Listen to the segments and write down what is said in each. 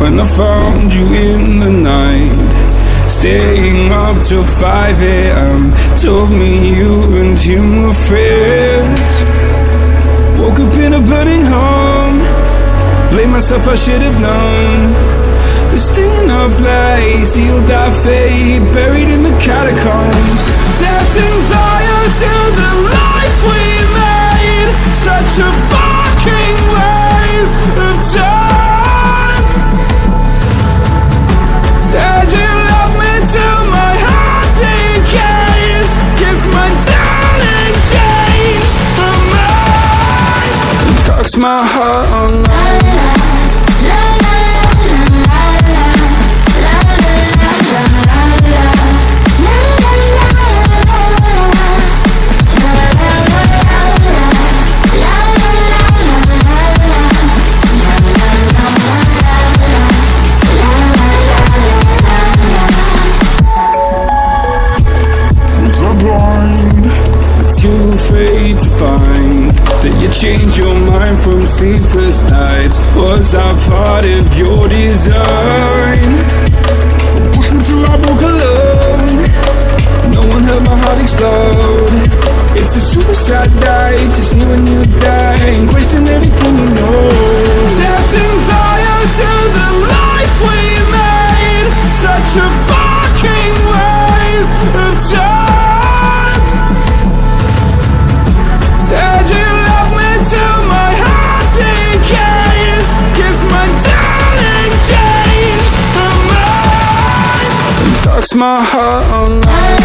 when I found you in the night, staying up till 5 a.m. Told me you and him were friends. Woke up in a burning home, blame myself, I should have known. To stay in a place, sealed our fate, buried in the catacombs. Setting fire to the life we made, such a fucking waste of time. Said you love me till my heart decays, guess my darling changed her mind. Talks my heart on night. Too afraid to find that you changed your mind from sleepless nights. Was I part of your design? Push me till I broke alone. No one heard my heart explode. It's a suicide dive, just knew when you would die and question everything you know. Setting fire to the life we made, such a fucking waste of time. Said you love me till my heart decays, guess my darling changed her mind. And talks my heart on night.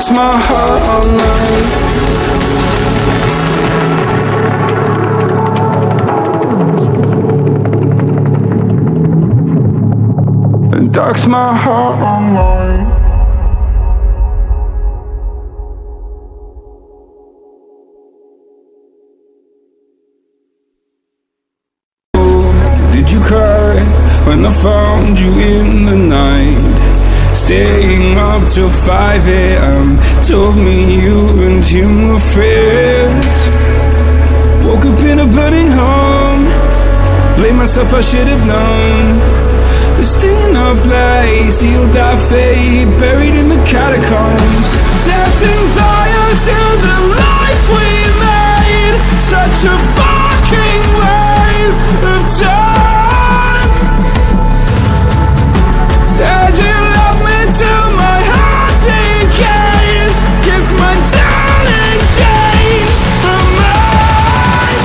My heart all night. And dark's my heart all night. Oh, did you cry when I found you in the night? Staying up till 5 a.m. Told me you and him were friends. Woke up in a burning home, blame myself, I should have known. To stay in a place, sealed our fate, buried in the catacombs. Setting fire to the life we made, such a fucking waste of time. Said you love me till my heart decays, guess my darling changed her mind.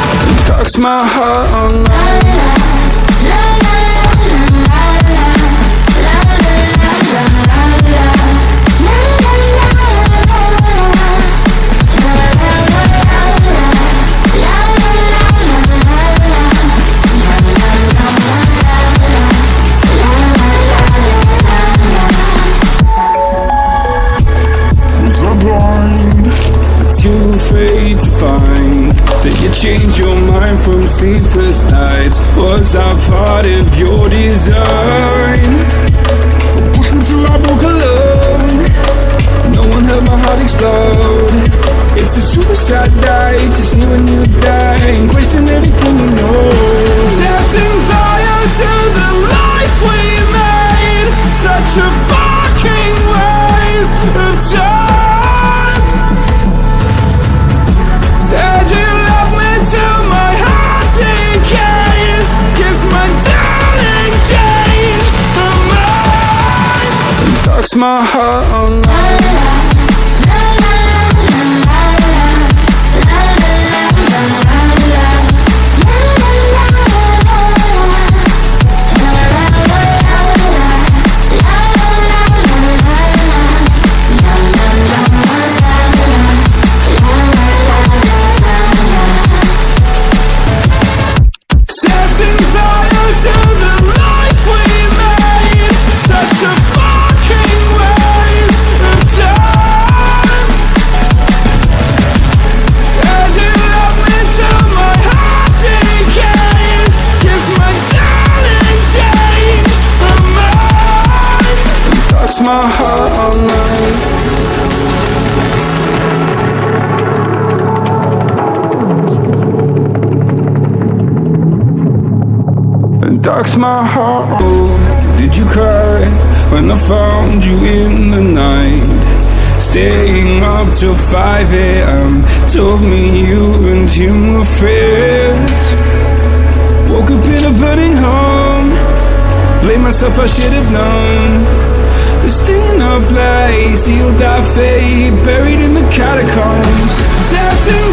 Talks my heart on night. Too afraid to find that you changed your mind from sleepless nights. Was I part of your design? Push me till I broke alone. No one heard my heart explode. It's a suicide dive, just knew when you would die and question everything you know. Setting fire to the life we made, such a fucking waste of time. Said you love me till my heart decays, guess my darling changed her mind. And talks my heart all night. dark's my heart. Oh, did you cry when I found you in the night? Staying up till 5 a.m. Told me you and him were friends. Woke up in a burning home. Blame myself, I should have known. To stay in a place, sealed our fate, buried in the catacombs. Tattoo